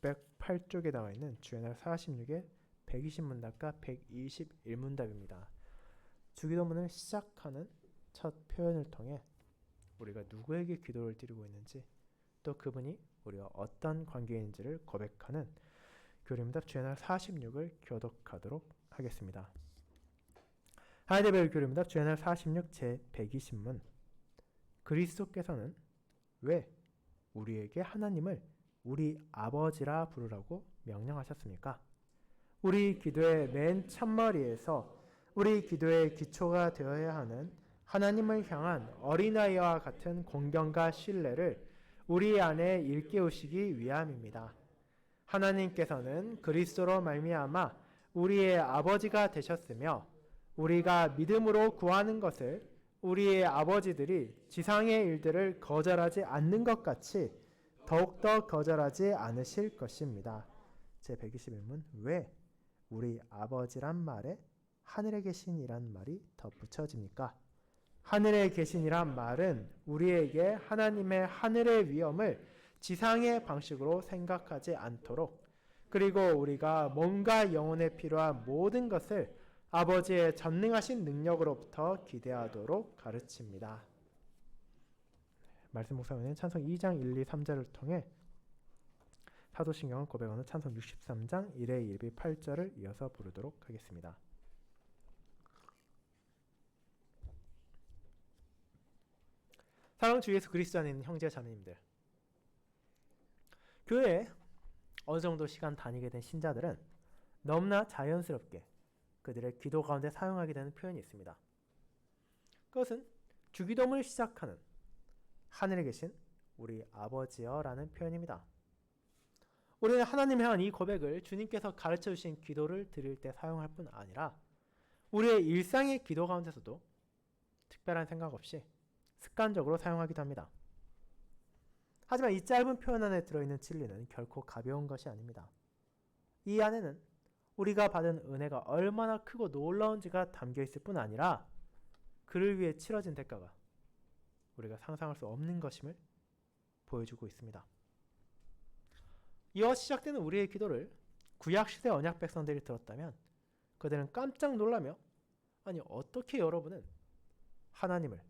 608쪽에 나와 있는 주애날 46의 120문답과 121문답입니다. 주기도문을 시작하는 첫 표현을 통해 우리가 누구에게 기도를 드리고 있는지, 또 그분이 우리와 어떤 관계인지를 고백하는 교리문답 주애날 46을 교독하도록 하겠습니다. 하이데베르 교리문답 주애날 46 제120문. 그리스도께서는 왜 우리에게 하나님을 우리 아버지라 부르라고 명령하셨습니까? 우리 기도의 맨 첫머리에서 우리 기도의 기초가 되어야 하는 하나님을 향한 어린아이와 같은 공경과 신뢰를 우리 안에 일깨우시기 위함입니다. 하나님께서는 그리스도로 말미암아 우리의 아버지가 되셨으며, 우리가 믿음으로 구하는 것을 우리의 아버지들이 지상의 일들을 거절하지 않는 것 같이 더욱더 거절하지 않으실 것입니다. 제121문. 왜 우리 아버지란 말에 하늘에 계신이란 말이 덧붙여집니까? 하늘에 계신이란 말은 우리에게 하나님의 하늘의 위엄을 지상의 방식으로 생각하지 않도록, 그리고 우리가 몸과 영혼에 필요한 모든 것을 아버지의 전능하신 능력으로부터 기대하도록 가르칩니다. 말씀 묵상은 찬송 2장 1, 2, 3절을 통해 사도신경을 고백하는 찬송 63장 1회 1비 8절을 이어서 부르도록 하겠습니다. 사랑하는 주 예수 그리스도 안에 있는 형제 자매님들, 교회에 어느 정도 시간 다니게 된 신자들은 너무나 자연스럽게 그들의 기도 가운데 사용하게 되는 표현이 있습니다. 그것은 주기도문을 시작하는 하늘에 계신 우리 아버지여 라는 표현입니다. 우리는 하나님에 향한 이 고백을 주님께서 가르쳐 주신 기도를 드릴 때 사용할 뿐 아니라 우리의 일상의 기도 가운데서도 특별한 생각 없이 습관적으로 사용하기도 합니다. 하지만 이 짧은 표현 안에 들어있는 진리는 결코 가벼운 것이 아닙니다. 이 안에는 우리가 받은 은혜가 얼마나 크고 놀라운지가 담겨있을 뿐 아니라 그를 위해 치러진 대가가 우리가 상상할 수 없는 것임을 보여주고 있습니다. 이와 시작되는 우리의 기도를 구약시대 언약 백성들이 들었다면 그들은 깜짝 놀라며, 아니 어떻게 여러분은 하나님을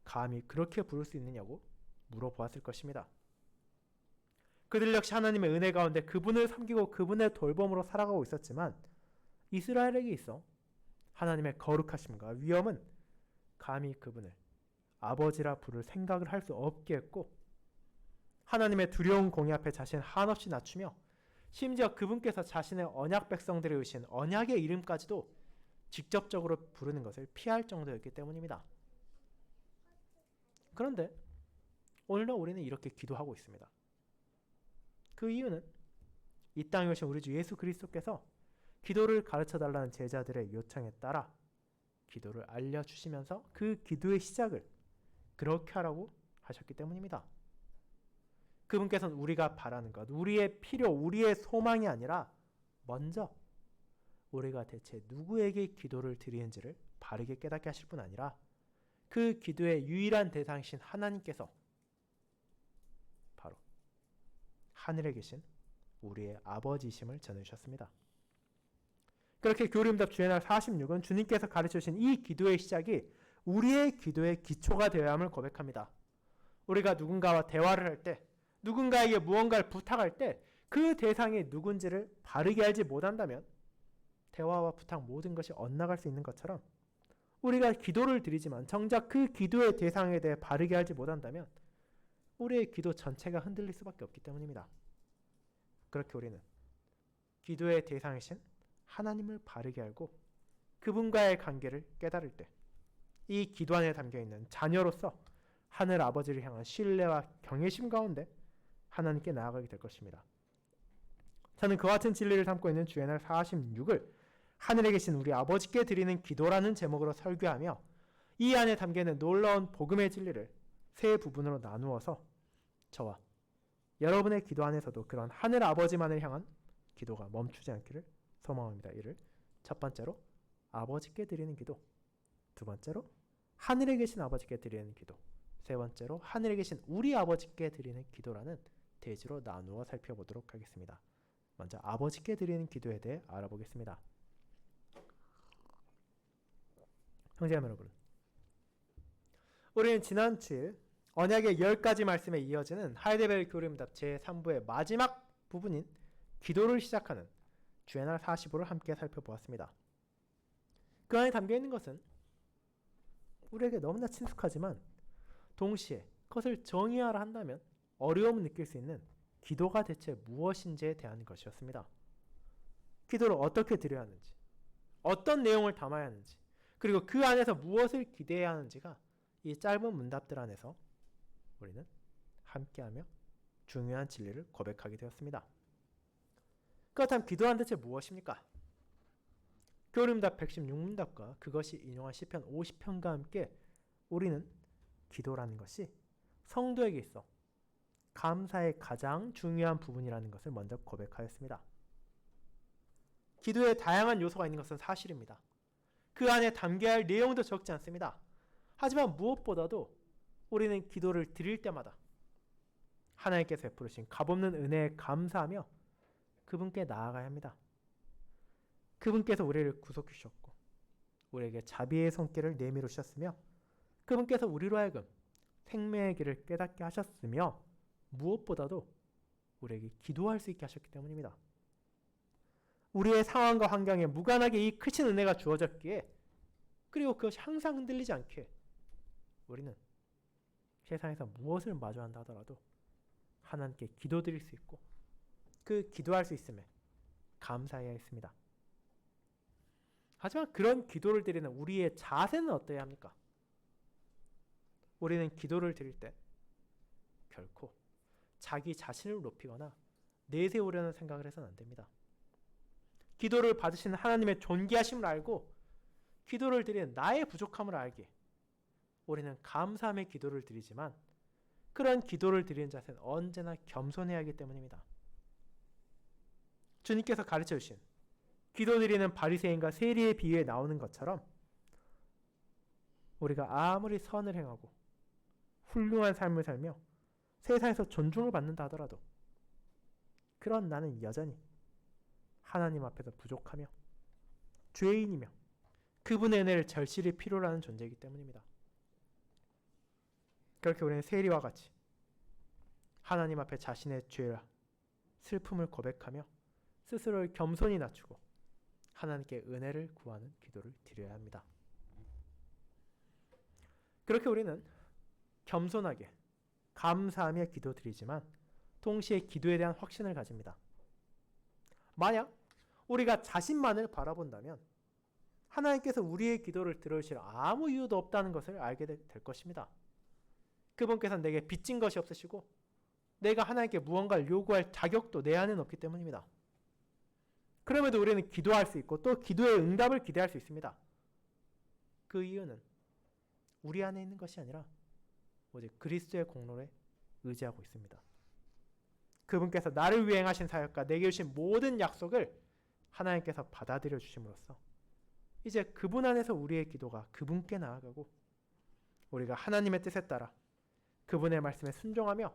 감히 그렇게 부를 수 있느냐고 물어보았을 것입니다. 그들 역시 하나님의 은혜 가운데 그분을 섬기고 그분의 돌봄으로 살아가고 있었지만 이스라엘에게 있어 하나님의 거룩하심과 위엄은 감히 그분을 아버지라 부를 생각을 할 수 없게 했고, 하나님의 두려운 공의 앞에 자신을 한없이 낮추며 심지어 그분께서 자신의 언약 백성들에 주신 언약의 이름까지도 직접적으로 부르는 것을 피할 정도였기 때문입니다. 그런데 오늘날 우리는 이렇게 기도하고 있습니다. 그 이유는 이 땅에 오신 우리 주 예수 그리스도께서 기도를 가르쳐달라는 제자들의 요청에 따라 기도를 알려주시면서 그 기도의 시작을 그렇게 하라고 하셨기 때문입니다. 그분께서는 우리가 바라는 것, 우리의 필요, 우리의 소망이 아니라 먼저 우리가 대체 누구에게 기도를 드리는지를 바르게 깨닫게 하실 뿐 아니라 그 기도의 유일한 대상이신 하나님께서 바로 하늘에 계신 우리의 아버지이심을 전해주셨습니다. 그렇게 교리문답 주애날 46은 주님께서 가르쳐주신 이 기도의 시작이 우리의 기도의 기초가 되어야 함을 고백합니다. 우리가 누군가와 대화를 할 때, 누군가에게 무언가를 부탁할 때 그 대상이 누군지를 바르게 알지 못한다면 대화와 부탁 모든 것이 엇나갈 수 있는 것처럼, 우리가 기도를 드리지만 정작 그 기도의 대상에 대해 바르게 알지 못한다면 우리의 기도 전체가 흔들릴 수밖에 없기 때문입니다. 그렇게 우리는 기도의 대상이신 하나님을 바르게 알고 그분과의 관계를 깨달을 때 이 기도 안에 담겨있는 자녀로서 하늘 아버지를 향한 신뢰와 경외심 가운데 하나님께 나아가게 될 것입니다. 저는 그와 같은 진리를 담고 있는 주애날 46을 하늘에 계신 우리 아버지께 드리는 기도라는 제목으로 설교하며 이 안에 담겨있는 놀라운 복음의 진리를 세 부분으로 나누어서 저와 여러분의 기도 안에서도 그런 하늘 아버지만을 향한 기도가 멈추지 않기를 소망합니다. 이를 첫 번째로 아버지께 드리는 기도, 두 번째로 하늘에 계신 아버지께 드리는 기도, 세 번째로 하늘에 계신 우리 아버지께 드리는 기도라는 대지로 나누어 살펴보도록 하겠습니다. 먼저 아버지께 드리는 기도에 대해 알아보겠습니다. 형제자매 여러분, 우리는 지난 주일 언약의 10가지 말씀에 이어지는 하이델베르 교리문답 제3부의 마지막 부분인 기도를 시작하는 주의 날 45를 함께 살펴보았습니다. 그 안에 담겨있는 것은 우리에게 너무나 친숙하지만 동시에 그것을 정의하라 한다면 어려움을 느낄 수 있는 기도가 대체 무엇인지에 대한 것이었습니다. 기도를 어떻게 드려야 하는지, 어떤 내용을 담아야 하는지, 그리고 그 안에서 무엇을 기대해야 하는지가 이 짧은 문답들 안에서 우리는 함께하며 중요한 진리를 고백하게 되었습니다. 그렇다면 기도란 대체 무엇입니까? 교리문답 116문답과 그것이 인용한 시편 50편과 함께 우리는 기도라는 것이 성도에게 있어 감사의 가장 중요한 부분이라는 것을 먼저 고백하였습니다. 기도에 다양한 요소가 있는 것은 사실입니다. 그 안에 담겨야 할 내용도 적지 않습니다. 하지만 무엇보다도 우리는 기도를 드릴 때마다 하나님께서 베푸신 값없는 은혜에 감사하며 그분께 나아가야 합니다. 그분께서 우리를 구속해 주셨고 우리에게 자비의 손길을 내밀어 주셨으며 그분께서 우리로 하여금 생명의 길을 깨닫게 하셨으며 무엇보다도 우리에게 기도할 수 있게 하셨기 때문입니다. 우리의 상황과 환경에 무관하게 이 크신 은혜가 주어졌기에 그리고 그것이 항상 흔들리지 않게 우리는 세상에서 무엇을 마주한다 하더라도 하나님께 기도드릴 수 있고 그 기도할 수 있음에 감사해야 했습니다. 하지만 그런 기도를 드리는 우리의 자세는 어떠해야 합니까? 우리는 기도를 드릴 때 결코 자기 자신을 높이거나 내세우려는 생각을 해서는 안 됩니다. 기도를 받으시는 하나님의 존귀하심을 알고 기도를 드리는 나의 부족함을 알기에 우리는 감사함의 기도를 드리지만 그런 기도를 드리는 자세는 언제나 겸손해야 하기 때문입니다. 주님께서 가르쳐 주신 기도 드리는 바리새인과 세리의 비유에 나오는 것처럼 우리가 아무리 선을 행하고 훌륭한 삶을 살며 세상에서 존중을 받는다 하더라도 그런 나는 여전히 하나님 앞에서 부족하며 죄인이며 그분의 은혜를 절실히 필요로 하는 존재이기 때문입니다. 그렇게 우리는 세리와 같이 하나님 앞에 자신의 죄와 슬픔을 고백하며 스스로를 겸손히 낮추고 하나님께 은혜를 구하는 기도를 드려야 합니다. 그렇게 우리는 겸손하게 감사하며 기도드리지만 동시에 기도에 대한 확신을 가집니다. 만약 우리가 자신만을 바라본다면 하나님께서 우리의 기도를 들어주실 아무 이유도 없다는 것을 알게 될 것입니다. 그분께서는 내게 빚진 것이 없으시고 내가 하나님께 무언가를 요구할 자격도 내 안에는 없기 때문입니다. 그럼에도 우리는 기도할 수 있고 또 기도의 응답을 기대할 수 있습니다. 그 이유는 우리 안에 있는 것이 아니라 오직 그리스도의 공로에 의지하고 있습니다. 그분께서 나를 위해 행하신 사역과 내게 주신 모든 약속을 하나님께서 받아들여 주심으로써 이제 그분 안에서 우리의 기도가 그분께 나아가고 우리가 하나님의 뜻에 따라 그분의 말씀에 순종하며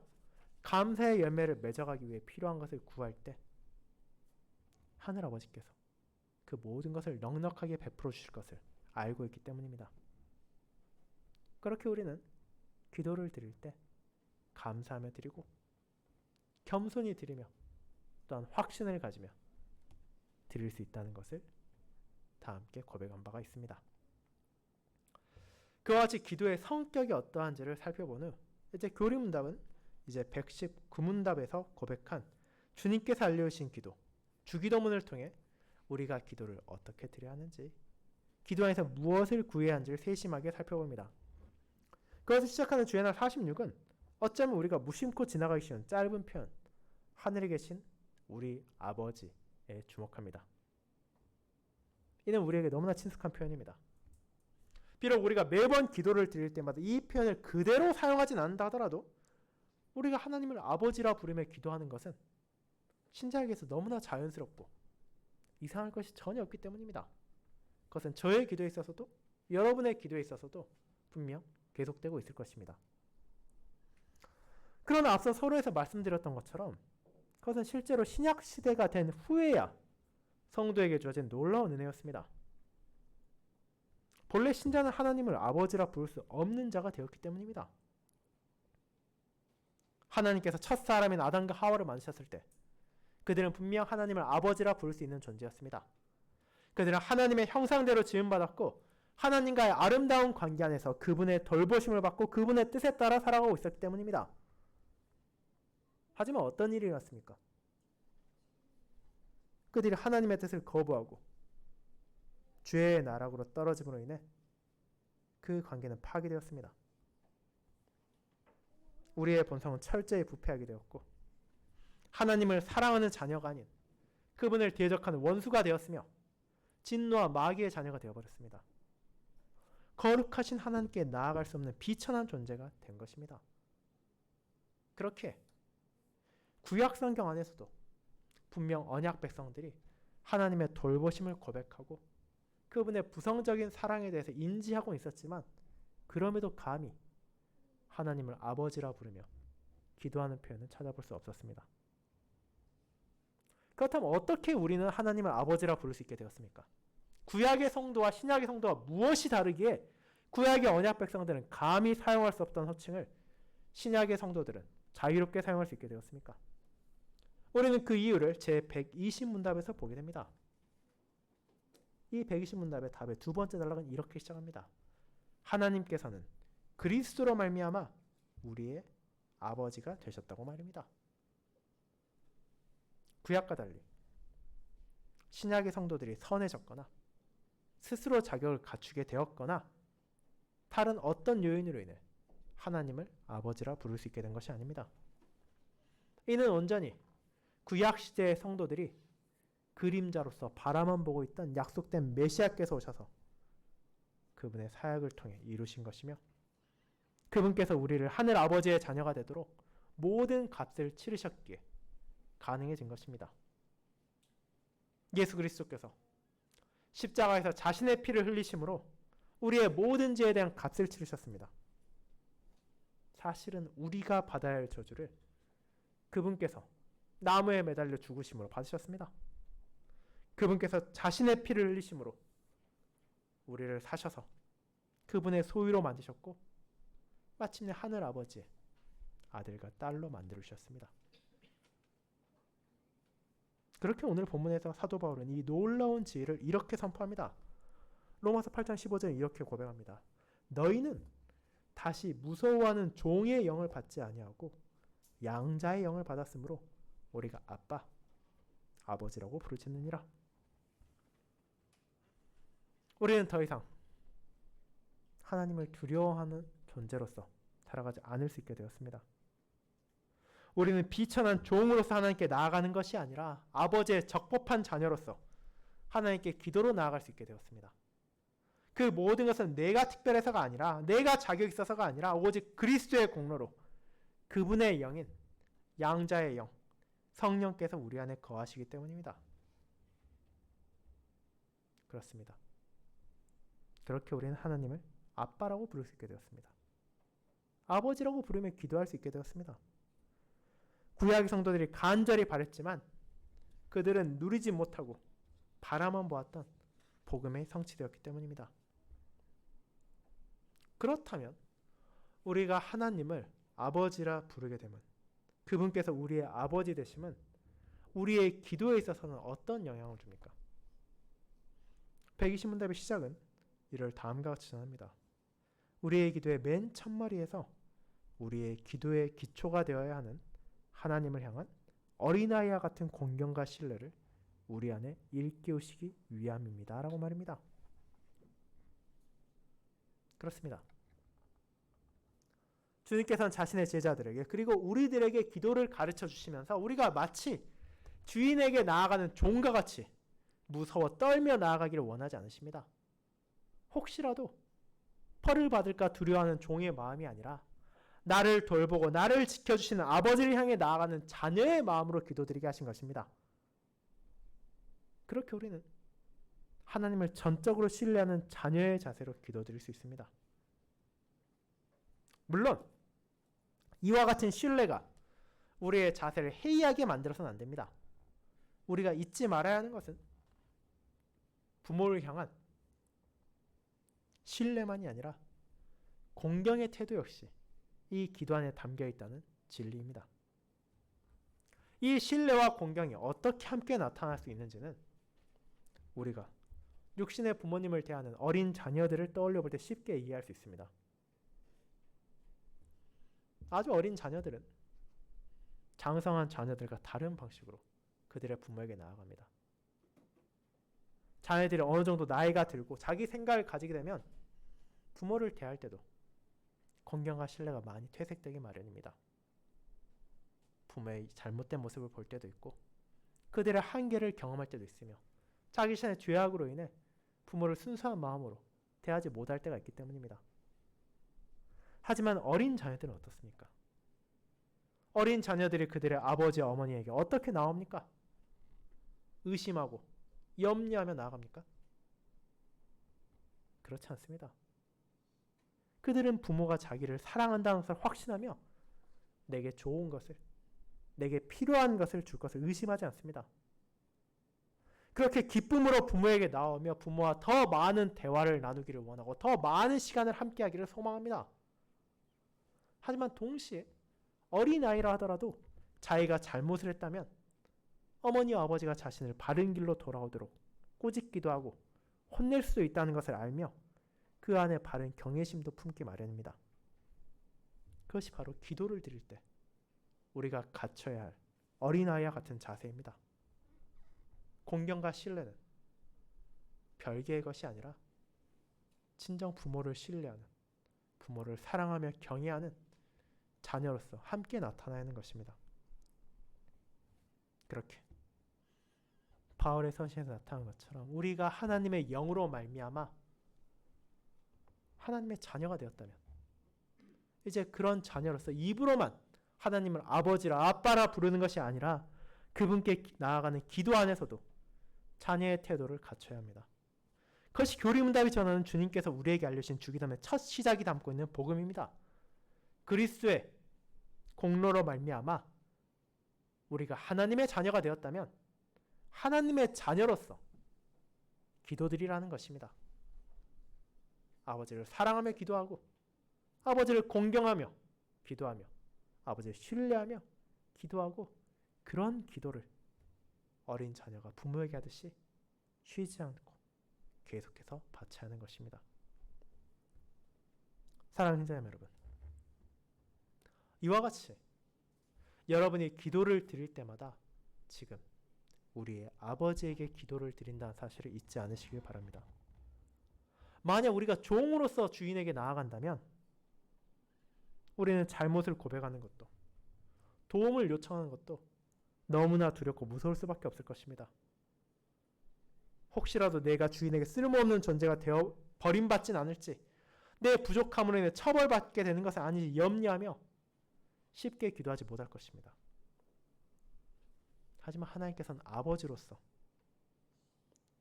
감사의 열매를 맺어가기 위해 필요한 것을 구할 때 하늘아버지께서 그 모든 것을 넉넉하게 베풀어 주실 것을 알고 있기 때문입니다. 그렇게 우리는 기도를 드릴 때 감사하며 드리고 겸손히 드리며 또한 확신을 가지며 드릴 수 있다는 것을 다 함께 고백한 바가 있습니다. 그와 같이 기도의 성격이 어떠한지를 살펴본 후 이제 교리문답은 이제 119문답에서 고백한 주님께서 알려주신 기도, 주기도문을 통해 우리가 기도를 어떻게 드려야 하는지 기도 안에서 무엇을 구해야 하는지를 세심하게 살펴봅니다. 그것을 시작하는 주의 날 46은 어쩌면 우리가 무심코 지나가기 쉬운 짧은 표현 하늘에 계신 우리 아버지에 주목합니다. 이는 우리에게 너무나 친숙한 표현입니다. 비록 우리가 매번 기도를 드릴 때마다 이 표현을 그대로 사용하진 않는다 하더라도 우리가 하나님을 아버지라 부르며 기도하는 것은 신자에게서 너무나 자연스럽고 이상할 것이 전혀 없기 때문입니다. 그것은 저의 기도에 있어서도 여러분의 기도에 있어서도 분명 계속되고 있을 것입니다. 그러나 앞서 서론에서 말씀드렸던 것처럼 그것은 실제로 신약 시대가 된 후에야 성도에게 주어진 놀라운 은혜였습니다. 본래 신자는 하나님을 아버지라 부를 수 없는 자가 되었기 때문입니다. 하나님께서 첫 사람인 아담과 하와를 만드셨을 때 그들은 분명 하나님을 아버지라 부를 수 있는 존재였습니다. 그들은 하나님의 형상대로 지음받았고 하나님과의 아름다운 관계 안에서 그분의 돌보심을 받고 그분의 뜻에 따라 살아가고 있었기 때문입니다. 하지만 어떤 일이 일어났습니까? 그들이 하나님의 뜻을 거부하고 죄의 나락으로 떨어짐으로 인해 그 관계는 파괴되었습니다. 우리의 본성은 철저히 부패하게 되었고 하나님을 사랑하는 자녀가 아닌 그분을 대적하는 원수가 되었으며 진노와 마귀의 자녀가 되어버렸습니다. 거룩하신 하나님께 나아갈 수 없는 비천한 존재가 된 것입니다. 그렇게 구약 성경 안에서도 분명 언약 백성들이 하나님의 돌보심을 고백하고 그분의 부성적인 사랑에 대해서 인지하고 있었지만 그럼에도 감히 하나님을 아버지라 부르며 기도하는 표현은 찾아볼 수 없었습니다. 그렇다면 어떻게 우리는 하나님을 아버지라 부를 수 있게 되었습니까? 구약의 성도와 신약의 성도와 무엇이 다르기에 구약의 언약 백성들은 감히 사용할 수 없던 호칭을 신약의 성도들은 자유롭게 사용할 수 있게 되었습니까? 우리는 그 이유를 제120문답에서 보게 됩니다. 이 120문답의 답의 두 번째 단락은 이렇게 시작합니다. 하나님께서는 그리스도로 말미암아 우리의 아버지가 되셨다고 말입니다. 구약과 달리 신약의 성도들이 선해졌거나 스스로 자격을 갖추게 되었거나 다른 어떤 요인으로 인해 하나님을 아버지라 부를 수 있게 된 것이 아닙니다. 이는 온전히 구약 시대의 성도들이 그림자로서 바라만 보고 있던 약속된 메시아께서 오셔서 그분의 사역을 통해 이루신 것이며 그분께서 우리를 하늘 아버지의 자녀가 되도록 모든 값을 치르셨기에 가능해진 것입니다. 예수 그리스도께서 십자가에서 자신의 피를 흘리심으로 우리의 모든 죄에 대한 값을 치르셨습니다. 사실은 우리가 받아야 할 저주를 그분께서 나무에 매달려 죽으심으로 받으셨습니다. 그분께서 자신의 피를 흘리심으로 우리를 사셔서 그분의 소유로 만드셨고 마침내 하늘 아버지의 아들과 딸로 만들어 주셨습니다. 그렇게 오늘 본문에서 사도 바울은 이 놀라운 지혜를 이렇게 선포합니다. 로마서 8장 15절에 이렇게 고백합니다. 너희는 다시 무서워하는 종의 영을 받지 아니하고 양자의 영을 받았으므로 우리가 아빠, 아버지라고 부르짖느니라. 우리는 더 이상 하나님을 두려워하는 존재로서 살아가지 않을 수 있게 되었습니다. 우리는 비천한 종으로서 하나님께 나아가는 것이 아니라 아버지의 적법한 자녀로서 하나님께 기도로 나아갈 수 있게 되었습니다. 그 모든 것은 내가 특별해서가 아니라 내가 자격이 있어서가 아니라 오직 그리스도의 공로로 그분의 영인 양자의 영 성령께서 우리 안에 거하시기 때문입니다. 그렇습니다. 그렇게 우리는 하나님을 아빠라고 부를 수 있게 되었습니다. 아버지라고 부르며 기도할 수 있게 되었습니다. 구약의 성도들이 간절히 바랬지만 그들은 누리지 못하고 바라만 보았던 복음이 성취되었기 때문입니다. 그렇다면 우리가 하나님을 아버지라 부르게 되면 그분께서 우리의 아버지 되심은 우리의 기도에 있어서는 어떤 영향을 줍니까? 120문답의 시작은 이를 다음과 같이 전합니다. 우리의 기도의 맨 첫머리에서 우리의 기도의 기초가 되어야 하는 하나님을 향한 어린아이와 같은 공경과 신뢰를 우리 안에 일깨우시기 위함입니다. 라고 말입니다. 그렇습니다. 주님께서는 자신의 제자들에게 그리고 우리들에게 기도를 가르쳐 주시면서 우리가 마치 주인에게 나아가는 종과 같이 무서워 떨며 나아가기를 원하지 않으십니다. 혹시라도 벌을 받을까 두려워하는 종의 마음이 아니라 나를 돌보고 나를 지켜주시는 아버지를 향해 나아가는 자녀의 마음으로 기도드리게 하신 것입니다. 그렇게 우리는 하나님을 전적으로 신뢰하는 자녀의 자세로 기도드릴 수 있습니다. 물론 이와 같은 신뢰가 우리의 자세를 해이하게 만들어서는 안 됩니다. 우리가 잊지 말아야 하는 것은 부모를 향한 신뢰만이 아니라 공경의 태도 역시 이 기도 안에 담겨 있다는 진리입니다. 이 신뢰와 공경이 어떻게 함께 나타날 수 있는지는 우리가 육신의 부모님을 대하는 어린 자녀들을 떠올려 볼 때 쉽게 이해할 수 있습니다. 아주 어린 자녀들은 장성한 자녀들과 다른 방식으로 그들의 부모에게 나아갑니다. 자녀들이 어느 정도 나이가 들고 자기 생각을 가지게 되면 부모를 대할 때도 공경과 신뢰가 많이 퇴색되기 마련입니다. 부모의 잘못된 모습을 볼 때도 있고 그들의 한계를 경험할 때도 있으며 자기 자신의 죄악으로 인해 부모를 순수한 마음으로 대하지 못할 때가 있기 때문입니다. 하지만 어린 자녀들은 어떻습니까? 어린 자녀들이 그들의 아버지, 어머니에게 어떻게 나옵니까? 의심하고 염려하며 나아갑니까? 그렇지 않습니다. 그들은 부모가 자기를 사랑한다는 것을 확신하며 내게 좋은 것을, 내게 필요한 것을 줄 것을 의심하지 않습니다. 그렇게 기쁨으로 부모에게 나오며 부모와 더 많은 대화를 나누기를 원하고 더 많은 시간을 함께하기를 소망합니다. 하지만 동시에 어린아이라 하더라도 자기가 잘못을 했다면 어머니와 아버지가 자신을 바른 길로 돌아오도록 꼬집기도 하고 혼낼 수도 있다는 것을 알며 그 안에 바른 경외심도 품기 마련입니다. 그것이 바로 기도를 드릴 때 우리가 갖춰야 할 어린아이와 같은 자세입니다. 공경과 신뢰는 별개의 것이 아니라 친정 부모를 신뢰하는, 부모를 사랑하며 경외하는 자녀로서 함께 나타나야 하는 것입니다. 그렇게 바울의 서신에서 나타난 것처럼 우리가 하나님의 영으로 말미암아 하나님의 자녀가 되었다면 이제 그런 자녀로서 입으로만 하나님을 아버지라 아빠라 부르는 것이 아니라 그분께 나아가는 기도 안에서도 자녀의 태도를 갖춰야 합니다. 그것이 교리문답이 전하는 주님께서 우리에게 알려주신 주기도문의 첫 시작이 담고 있는 복음입니다. 그리스도의 공로로 말미암아 우리가 하나님의 자녀가 되었다면 하나님의 자녀로서 기도드리라는 것입니다. 아버지를 사랑하며 기도하고 아버지를 공경하며 기도하며 아버지를 신뢰하며 기도하고 그런 기도를 어린 자녀가 부모에게 하듯이 쉬지 않고 계속해서 바쳐야 하는 것입니다. 사랑하는 형제자매 여러분, 이와 같이 여러분이 기도를 드릴 때마다 지금 우리의 아버지에게 기도를 드린다는 사실을 잊지 않으시길 바랍니다. 만약 우리가 종으로서 주인에게 나아간다면 우리는 잘못을 고백하는 것도 도움을 요청하는 것도 너무나 두렵고 무서울 수밖에 없을 것입니다. 혹시라도 내가 주인에게 쓸모없는 존재가 되어 버림받진 않을지, 내 부족함으로 인해 처벌받게 되는 것은 아닌지 염려하며 쉽게 기도하지 못할 것입니다. 하지만 하나님께서는 아버지로서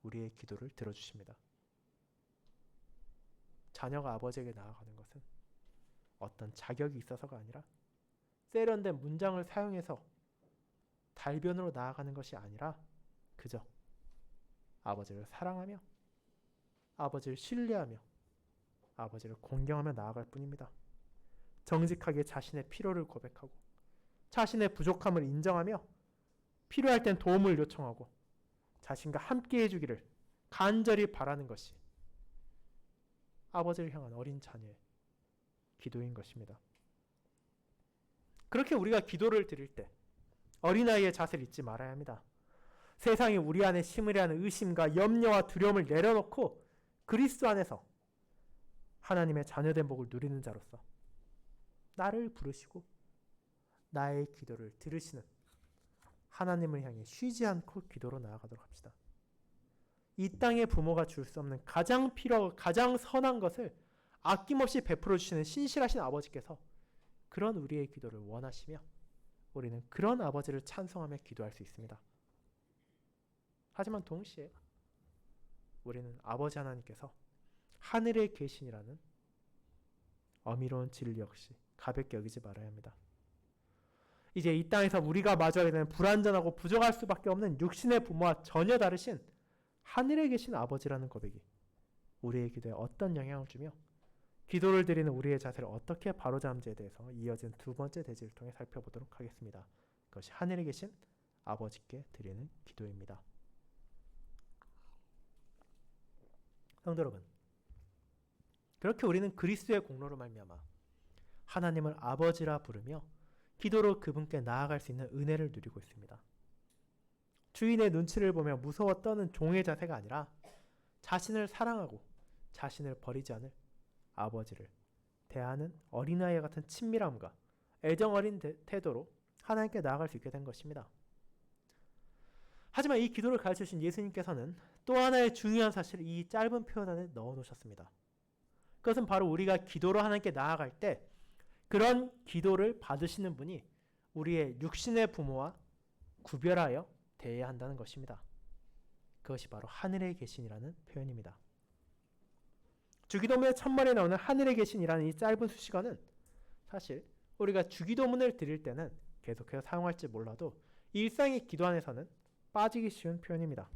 우리의 기도를 들어주십니다. 자녀가 아버지에게 나아가는 것은 어떤 자격이 있어서가 아니라 세련된 문장을 사용해서 달변으로 나아가는 것이 아니라 그저 아버지를 사랑하며 아버지를 신뢰하며 아버지를 공경하며 나아갈 뿐입니다. 정직하게 자신의 필요를 고백하고 자신의 부족함을 인정하며 필요할 땐 도움을 요청하고 자신과 함께 해주기를 간절히 바라는 것이 아버지를 향한 어린 자녀의 기도인 것입니다. 그렇게 우리가 기도를 드릴 때 어린아이의 자세를 잊지 말아야 합니다. 세상이 우리 안에 심으려 하는 의심과 염려와 두려움을 내려놓고 그리스도 안에서 하나님의 자녀된 복을 누리는 자로서 나를 부르시고 나의 기도를 들으시는 하나님을 향해 쉬지 않고 기도로 나아가도록 합시다. 이 땅의 부모가 줄 수 없는 가장 필요하고 가장 선한 것을 아낌없이 베풀어 주시는 신실하신 아버지께서 그런 우리의 기도를 원하시며 우리는 그런 아버지를 찬송하며 기도할 수 있습니다. 하지만 동시에 우리는 아버지 하나님께서 하늘에 계신이라는 어미로운 진리 역시 가볍게 여기지 말아야 합니다. 이제 이 땅에서 우리가 마주하게 되는 불완전하고 부족할 수밖에 없는 육신의 부모와 전혀 다르신 하늘에 계신 아버지라는 고백이 우리의 기도에 어떤 영향을 주며 기도를 드리는 우리의 자세를 어떻게 바로잡는지에 대해서 이어진 두 번째 대지를 통해 살펴보도록 하겠습니다. 그것이 하늘에 계신 아버지께 드리는 기도입니다. 성도 여러분, 그렇게 우리는 그리스도의 공로로 말미암아 하나님을 아버지라 부르며 기도로 그분께 나아갈 수 있는 은혜를 누리고 있습니다. 주인의 눈치를 보며 무서워 떠는 종의 자세가 아니라 자신을 사랑하고 자신을 버리지 않을 아버지를 대하는 어린아이와 같은 친밀함과 애정 어린 태도로 하나님께 나아갈 수 있게 된 것입니다. 하지만 이 기도를 가르쳐주신 예수님께서는 또 하나의 중요한 사실을 이 짧은 표현 안에 넣어놓으셨습니다. 그것은 바로 우리가 기도로 하나님께 나아갈 때 그런 기도를 받으시는 분이 우리의 육신의 부모와 구별하여 대해야 한다는 것입니다. 그것이 바로 하늘에 계신이라는 표현입니다. 주기도문의 첫말에 나오는 하늘에 계신이라는 이 짧은 수식어는 사실 우리가 주기도문을 드릴 때는 계속해서 사용할지 몰라도 일상의 기도 안에서는 빠지기 쉬운 표현입니다.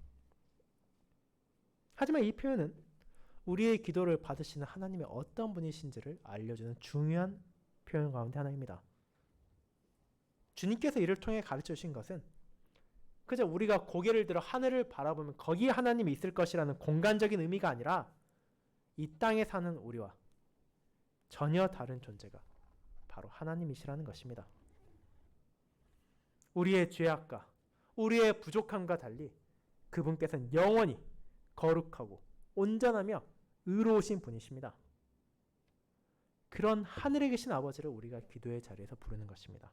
하지만 이 표현은 우리의 기도를 받으시는 하나님의 어떤 분이신지를 알려주는 중요한 표현 가운데 하나입니다. 주님께서 이를 통해 가르쳐 주신 것은 그저 우리가 고개를 들어 하늘을 바라보면 거기에 하나님이 있을 것이라는 공간적인 의미가 아니라 이 땅에 사는 우리와 전혀 다른 존재가 바로 하나님이시라는 것입니다. 우리의 죄악과 우리의 부족함과 달리 그분께서는 영원히 거룩하고 온전하며 의로우신 분이십니다. 그런 하늘에 계신 아버지를 우리가 기도의 자리에서 부르는 것입니다.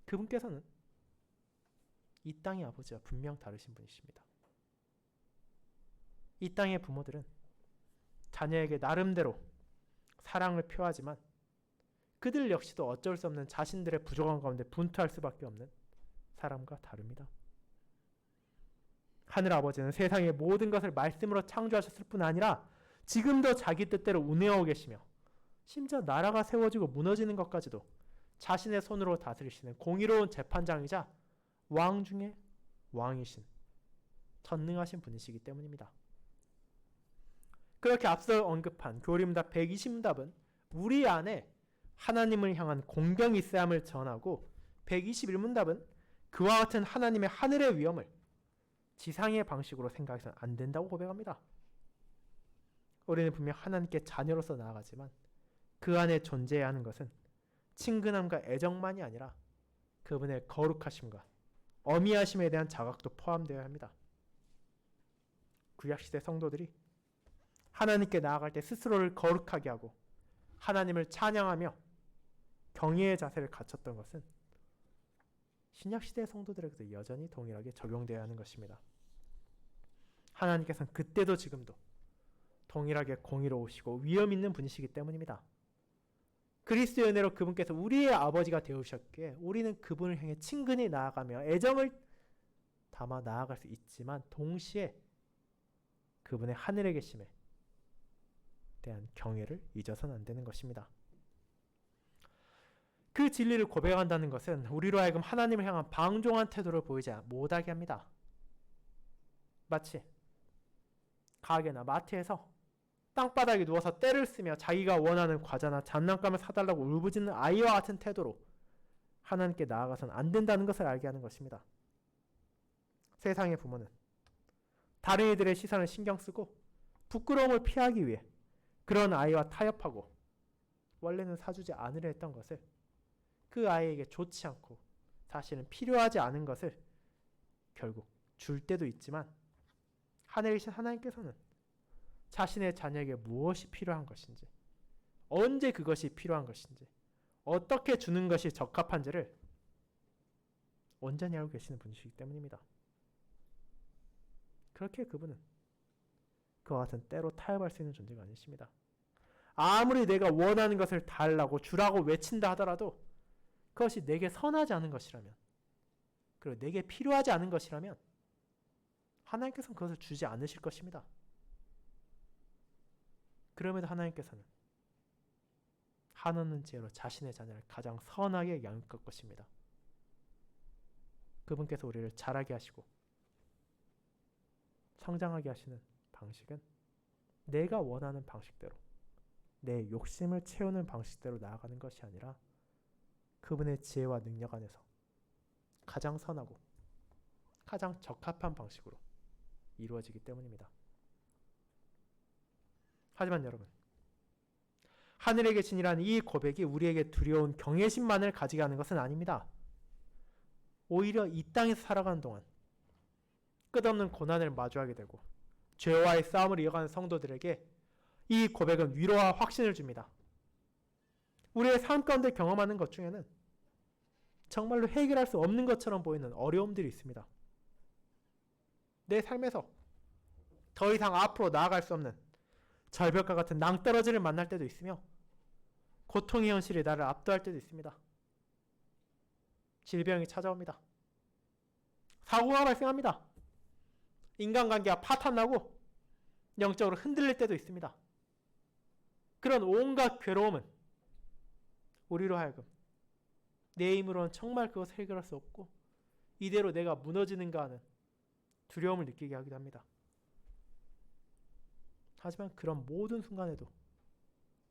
그분께서는 이 땅의 아버지와 분명 다르신 분이십니다. 이 땅의 부모들은 자녀에게 나름대로 사랑을 표하지만 그들 역시도 어쩔 수 없는 자신들의 부족함 가운데 분투할 수밖에 없는 사람과 다릅니다. 하늘 아버지는 세상의 모든 것을 말씀으로 창조하셨을 뿐 아니라 지금도 자기 뜻대로 운행하고 계시며 심지어 나라가 세워지고 무너지는 것까지도 자신의 손으로 다스리시는 공의로운 재판장이자 왕 중에 왕이신 전능하신 분이시기 때문입니다. 그렇게 앞서 언급한 교리문답 120문답은 우리 안에 하나님을 향한 공경이 있어야 함을 전하고 121문답은 그와 같은 하나님의 하늘의 위엄을 지상의 방식으로 생각해서는 안 된다고 고백합니다. 우리는 분명 하나님께 자녀로서 나아가지만 그 안에 존재해야 하는 것은 친근함과 애정만이 아니라 그분의 거룩하심과 어미하심에 대한 자각도 포함되어야 합니다. 구약시대 성도들이 하나님께 나아갈 때 스스로를 거룩하게 하고 하나님을 찬양하며 경외의 자세를 갖췄던 것은 신약시대 성도들에게도 여전히 동일하게 적용되어야 하는 것입니다. 하나님께서는 그때도 지금도 동일하게 공의로우시고 위엄 있는 분이시기 때문입니다. 그리스도의 은혜로 그분께서 우리의 아버지가 되으셨기에 우리는 그분을 향해 친근히 나아가며 애정을 담아 나아갈 수 있지만 동시에 그분의 하늘에 계심에 대한 경외를 잊어서는 안 되는 것입니다. 그 진리를 고백한다는 것은 우리로 하여금 하나님을 향한 방종한 태도를 보이지 못하게 합니다. 마치 가게나 마트에서 땅바닥에 누워서 떼를 쓰며 자기가 원하는 과자나 장난감을 사달라고 울부짖는 아이와 같은 태도로 하나님께 나아가서는 안 된다는 것을 알게 하는 것입니다. 세상의 부모는 다른 이들의 시선을 신경 쓰고 부끄러움을 피하기 위해 그런 아이와 타협하고 원래는 사주지 않으려 했던 것을 그 아이에게 좋지 않고 사실은 필요하지 않은 것을 결국 줄 때도 있지만 하늘에 계신 하나님께서는 자신의 자녀에게 무엇이 필요한 것인지, 언제 그것이 필요한 것인지, 어떻게 주는 것이 적합한지를 온전히 알고 계시는 분이시기 때문입니다. 그렇게 그분은 그와 같은 때로 타협할 수 있는 존재가 아니십니다. 아무리 내가 원하는 것을 달라고 주라고 외친다 하더라도 그것이 내게 선하지 않은 것이라면, 그리고 내게 필요하지 않은 것이라면 하나님께서는 그것을 주지 않으실 것입니다. 그럼에도 하나님께서는 한없는 지혜로 자신의 자녀를 가장 선하게 양육할 것입니다. 그분께서 우리를 자라게 하시고 성장하게 하시는 방식은 내가 원하는 방식대로, 내 욕심을 채우는 방식대로 나아가는 것이 아니라 그분의 지혜와 능력 안에서 가장 선하고 가장 적합한 방식으로 이루어지기 때문입니다. 하지만 여러분, 하늘에 계신이라는 이 고백이 우리에게 두려운 경외심만을 가지게 하는 것은 아닙니다. 오히려 이 땅에서 살아가는 동안 끝없는 고난을 마주하게 되고 죄와의 싸움을 이어가는 성도들에게 이 고백은 위로와 확신을 줍니다. 우리의 삶 가운데 경험하는 것 중에는 정말로 해결할 수 없는 것처럼 보이는 어려움들이 있습니다. 내 삶에서 더 이상 앞으로 나아갈 수 없는 절벽과 같은 낭떠러지를 만날 때도 있으며 고통의 현실이 나를 압도할 때도 있습니다. 질병이 찾아옵니다. 사고가 발생합니다. 인간관계가 파탄나고 영적으로 흔들릴 때도 있습니다. 그런 온갖 괴로움은 우리로 하여금 내 힘으로는 정말 그것을 해결할 수 없고 이대로 내가 무너지는가 하는 두려움을 느끼게 하기도 합니다. 하지만 그런 모든 순간에도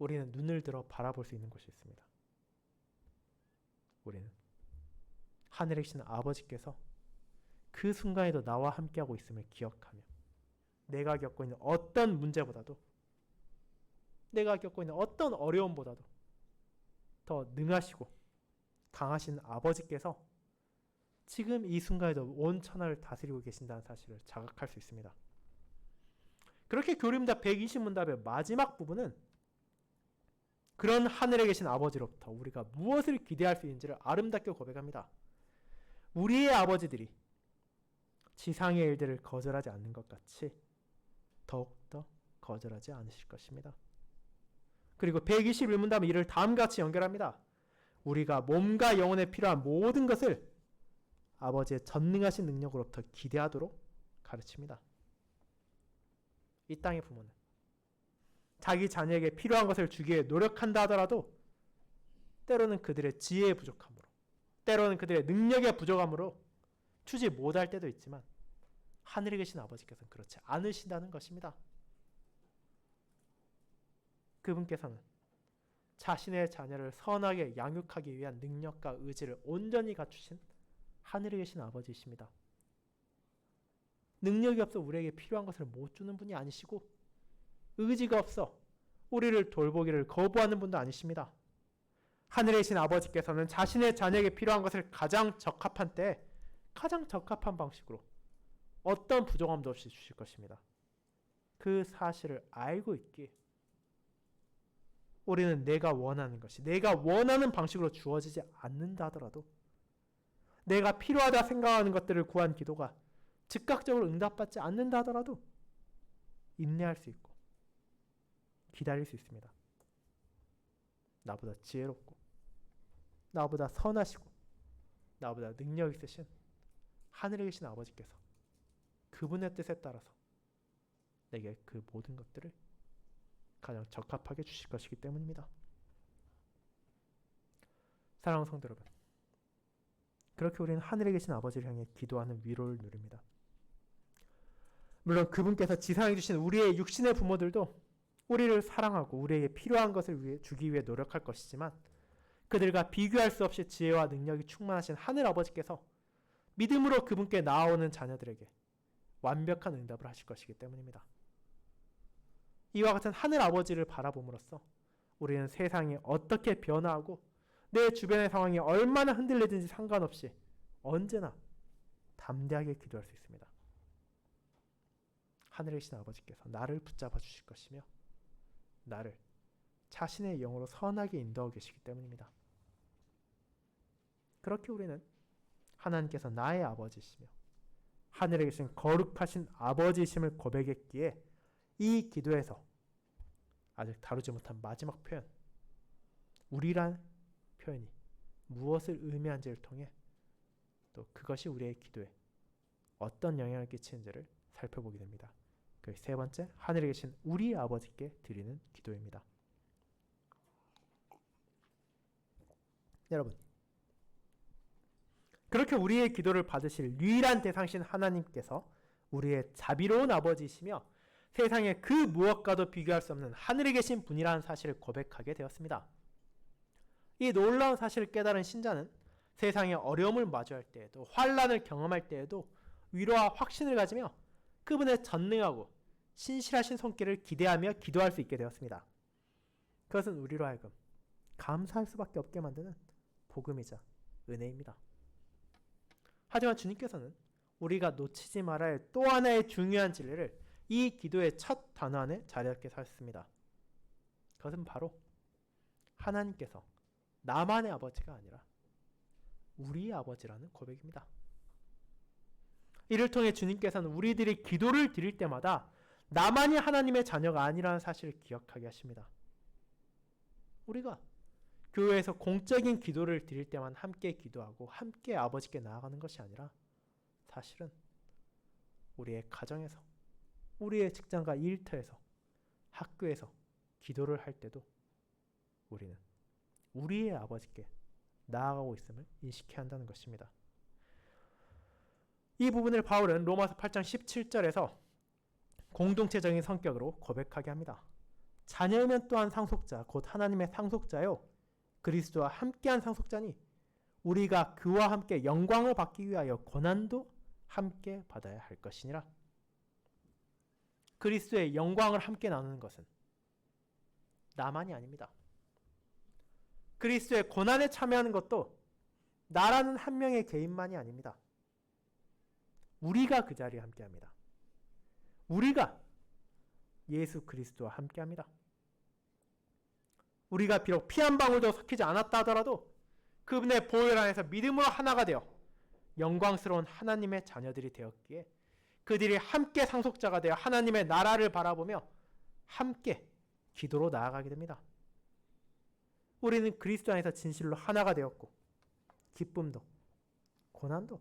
우리는 눈을 들어 바라볼 수 있는 것이 있습니다. 우리는 하늘에 계신 아버지께서 그 순간에도 나와 함께하고 있음을 기억하며 내가 겪고 있는 어떤 문제보다도, 내가 겪고 있는 어떤 어려움보다도 더 능하시고 강하신 아버지께서 지금 이 순간에도 온 천하를 다스리고 계신다는 사실을 자각할 수 있습니다. 그렇게 교리문답 120문답의 마지막 부분은 그런 하늘에 계신 아버지로부터 우리가 무엇을 기대할 수 있는지를 아름답게 고백합니다. 우리의 아버지들이 지상의 일들을 거절하지 않는 것 같이 더욱더 거절하지 않으실 것입니다. 그리고 121문답은 이를 다음같이 연결합니다. 우리가 몸과 영혼에 필요한 모든 것을 아버지의 전능하신 능력으로부터 기대하도록 가르칩니다. 이 땅의 부모는 자기 자녀에게 필요한 것을 주기 위해 노력한다 하더라도 때로는 그들의 지혜의 부족함으로, 때로는 그들의 능력의 부족함으로 주지 못할 때도 있지만 하늘에 계신 아버지께서는 그렇지 않으신다는 것입니다. 그분께서는 자신의 자녀를 선하게 양육하기 위한 능력과 의지를 온전히 갖추신 하늘에 계신 아버지이십니다. 능력이 없어 우리에게 필요한 것을 못 주는 분이 아니시고 의지가 없어 우리를 돌보기를 거부하는 분도 아니십니다. 하늘에 계신 아버지께서는 자신의 자녀에게 필요한 것을 가장 적합한 때에 가장 적합한 방식으로 어떤 부족함도 없이 주실 것입니다. 그 사실을 알고 있기에 우리는 내가 원하는 것이 내가 원하는 방식으로 주어지지 않는다 하더라도 내가 필요하다 생각하는 것들을 구한 기도가 즉각적으로 응답받지 않는다 하더라도 인내할 수 있고 기다릴 수 있습니다. 나보다 지혜롭고 나보다 선하시고 나보다 능력 있으신 하늘에 계신 아버지께서 그분의 뜻에 따라서 내게 그 모든 것들을 가장 적합하게 주실 것이기 때문입니다. 사랑하는 성도 여러분, 그렇게 우리는 하늘에 계신 아버지를 향해 기도하는 위로를 누립니다. 물론 그분께서 지상에 주신 우리의 육신의 부모들도 우리를 사랑하고 우리에게 필요한 것을 주기 위해 노력할 것이지만 그들과 비교할 수 없이 지혜와 능력이 충만하신 하늘 아버지께서 믿음으로 그분께 나아오는 자녀들에게 완벽한 응답을 하실 것이기 때문입니다. 이와 같은 하늘 아버지를 바라봄으로써 우리는 세상이 어떻게 변화하고 내 주변의 상황이 얼마나 흔들리든지 상관없이 언제나 담대하게 기도할 수 있습니다. 하늘에 계신 아버지께서 나를 붙잡아 주실 것이며 나를 자신의 영으로 선하게 인도하고 계시기 때문입니다. 그렇게 우리는 하나님께서 나의 아버지시며 하늘에 계신 거룩하신 아버지이심을 고백했기에 이 기도에서 아직 다루지 못한 마지막 표현, 우리란 표현이 무엇을 의미하는지를 통해 또 그것이 우리의 기도에 어떤 영향을 끼치는지를 살펴보게 됩니다. 그 세 번째, 하늘에 계신 우리 아버지께 드리는 기도입니다. 여러분, 그렇게 우리의 기도를 받으실 유일한 대상신 하나님께서 우리의 자비로운 아버지이시며 세상의 그 무엇과도 비교할 수 없는 하늘에 계신 분이라는 사실을 고백하게 되었습니다. 이 놀라운 사실을 깨달은 신자는 세상의 어려움을 마주할 때에도, 환난을 경험할 때에도 위로와 확신을 가지며 그분의 전능하고 신실하신 손길을 기대하며 기도할 수 있게 되었습니다. 그것은 우리로 하여금 감사할 수밖에 없게 만드는 복음이자 은혜입니다. 하지만 주님께서는 우리가 놓치지 말아야 할 또 하나의 중요한 진리를 이 기도의 첫 단어 안에 자리 잡게 하셨습니다. 그것은 바로 하나님께서 나만의 아버지가 아니라 우리의 아버지라는 고백입니다. 이를 통해 주님께서는 우리들이 기도를 드릴 때마다 나만이 하나님의 자녀가 아니라는 사실을 기억하게 하십니다. 우리가 교회에서 공적인 기도를 드릴 때만 함께 기도하고 함께 아버지께 나아가는 것이 아니라 사실은 우리의 가정에서, 우리의 직장과 일터에서, 학교에서 기도를 할 때도 우리는 우리의 아버지께 나아가고 있음을 인식해야 한다는 것입니다. 이 부분을 바울은 로마서 8장 17절에서 공동체적인 성격으로 고백하게 합니다. 자녀이면 또한 상속자, 곧 하나님의 상속자요 그리스도와 함께한 상속자니 우리가 그와 함께 영광을 받기 위하여 고난도 함께 받아야 할 것이니라. 그리스도의 영광을 함께 나누는 것은 나만이 아닙니다. 그리스도의 고난에 참여하는 것도 나라는 한 명의 개인만이 아닙니다. 우리가 그 자리에 함께합니다. 우리가 예수 그리스도와 함께합니다. 우리가 비록 피 한 방울도 섞이지 않았다 하더라도 그분의 보혈 안에서 믿음으로 하나가 되어 영광스러운 하나님의 자녀들이 되었기에 그들이 함께 상속자가 되어 하나님의 나라를 바라보며 함께 기도로 나아가게 됩니다. 우리는 그리스도 안에서 진실로 하나가 되었고 기쁨도, 고난도,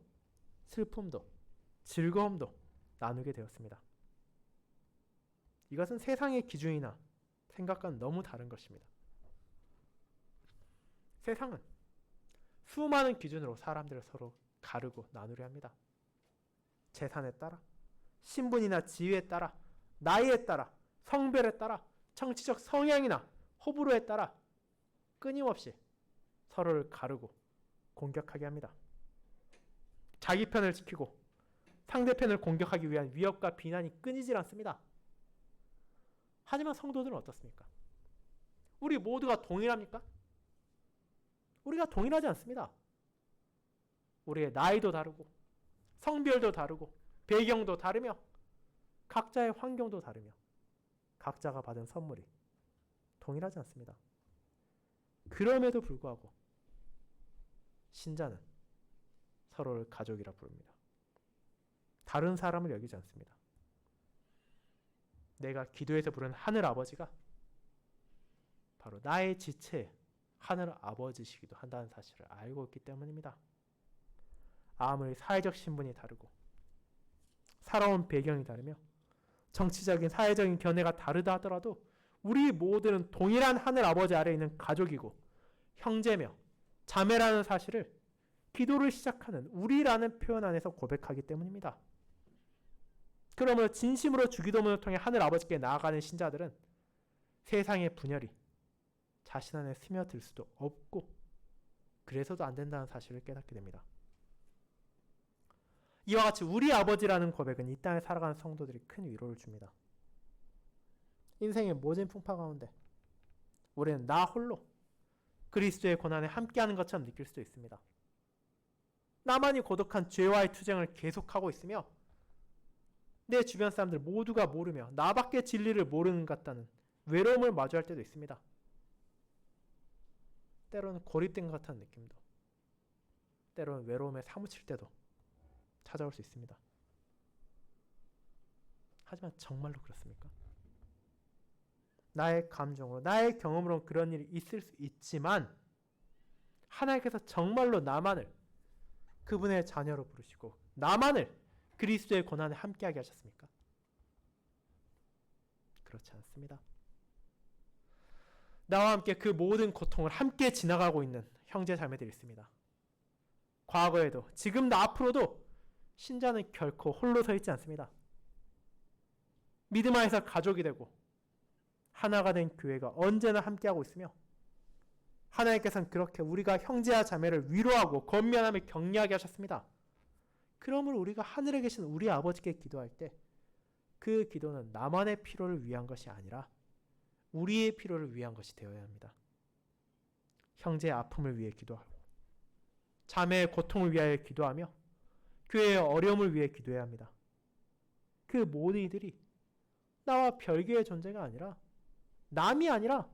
슬픔도, 즐거움도 나누게 되었습니다. 이것은 세상의 기준이나 생각과는 너무 다른 것입니다. 세상은 수많은 기준으로 사람들을 서로 가르고 나누려 합니다. 재산에 따라, 신분이나 지위에 따라, 나이에 따라, 성별에 따라, 정치적 성향이나 호불호에 따라 끊임없이 서로를 가르고 공격하게 합니다. 자기 편을 지키고 상대편을 공격하기 위한 위협과 비난이 끊이질 않습니다. 하지만 성도들은 어떻습니까? 우리 모두가 동일합니까? 우리가 동일하지 않습니다. 우리의 나이도 다르고 성별도 다르고 배경도 다르며 각자의 환경도 다르며 각자가 받은 선물이 동일하지 않습니다. 그럼에도 불구하고 신자는 서로를 가족이라 부릅니다. 다른 사람을 여기지 않습니다. 내가 기도해서 부르는 하늘 아버지가 바로 나의 지체의 하늘 아버지시기도 한다는 사실을 알고 있기 때문입니다. 아무리 사회적 신분이 다르고 살아온 배경이 다르며 정치적인 사회적인 견해가 다르다 하더라도 우리 모두는 동일한 하늘 아버지 아래에 있는 가족이고 형제며 자매라는 사실을 기도를 시작하는 우리라는 표현 안에서 고백하기 때문입니다. 그러므로 진심으로 주기도문을 통해 하늘 아버지께 나아가는 신자들은 세상의 분열이 자신 안에 스며들 수도 없고 그래서도 안 된다는 사실을 깨닫게 됩니다. 이와 같이 우리 아버지라는 고백은 이 땅에 살아가는 성도들이 큰 위로를 줍니다. 인생의 모진 풍파 가운데 우리는 나 홀로 그리스도의 고난에 함께하는 것처럼 느낄 수도 있습니다. 나만이 고독한 죄와의 투쟁을 계속하고 있으며 내 주변 사람들 모두가 모르며 나밖에 진리를 모르는 것 같다는 외로움을 마주할 때도 있습니다. 때로는 고립된 것 같다는 느낌도, 때로는 외로움에 사무칠 때도 찾아올 수 있습니다. 하지만 정말로 그렇습니까? 나의 감정으로, 나의 경험으로 그런 일이 있을 수 있지만 하나님께서 정말로 나만을 그분의 자녀로 부르시고 나만을 그리스도의 고난에 함께하게 하셨습니까? 그렇지 않습니다. 나와 함께 그 모든 고통을 함께 지나가고 있는 형제 자매들이 있습니다. 과거에도 지금도 앞으로도 신자는 결코 홀로 서 있지 않습니다. 믿음 안에서 가족이 되고 하나가 된 교회가 언제나 함께하고 있으며 하나님께서는 그렇게 우리가 형제와 자매를 위로하고 권면하며 격려하게 하셨습니다. 그러므로 우리가 하늘에 계신 우리 아버지께 기도할 때 그 기도는 나만의 필요를 위한 것이 아니라 우리의 필요를 위한 것이 되어야 합니다. 형제의 아픔을 위해 기도하고 자매의 고통을 위하여 기도하며 교회의 어려움을 위해 기도해야 합니다. 그 모든 이들이 나와 별개의 존재가 아니라 남이 아니라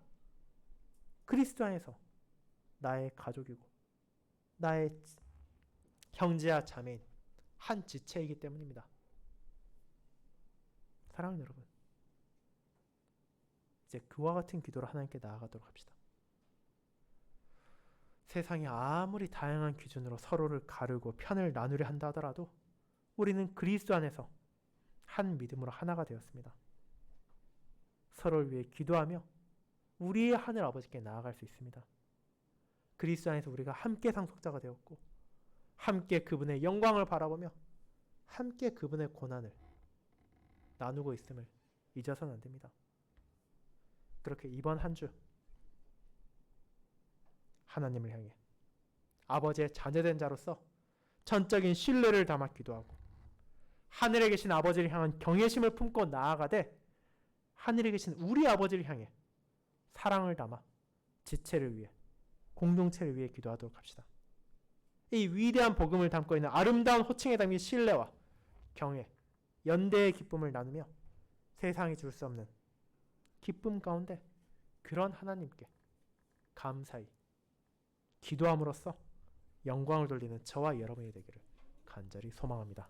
그리스도 안에서 나의 가족이고 나의 형제와 자매인 한 지체이기 때문입니다. 사랑하는 여러분, 이제 그와 같은 기도로 하나님께 나아가도록 합시다. 세상이 아무리 다양한 기준으로 서로를 가르고 편을 나누려 한다 하더라도 우리는 그리스도 안에서 한 믿음으로 하나가 되었습니다. 서로를 위해 기도하며 우리의 하늘 아버지께 나아갈 수 있습니다. 그리스도 안에서 우리가 함께 상속자가 되었고 함께 그분의 영광을 바라보며 함께 그분의 고난을 나누고 있음을 잊어서는 안 됩니다. 그렇게 이번 한 주 하나님을 향해 아버지의 자녀된 자로서 전적인 신뢰를 담아 기도하고 하늘에 계신 아버지를 향한 경외심을 품고 나아가되 하늘에 계신 우리 아버지를 향해 사랑을 담아 지체를 위해 공동체를 위해 기도하도록 합시다. 이 위대한 복음을 담고 있는 아름다운 호칭에 담긴 신뢰와 경외, 연대의 기쁨을 나누며 세상이 줄 수 없는 기쁨 가운데 그런 하나님께 감사히 기도함으로써 영광을 돌리는 저와 여러분이 되기를 간절히 소망합니다.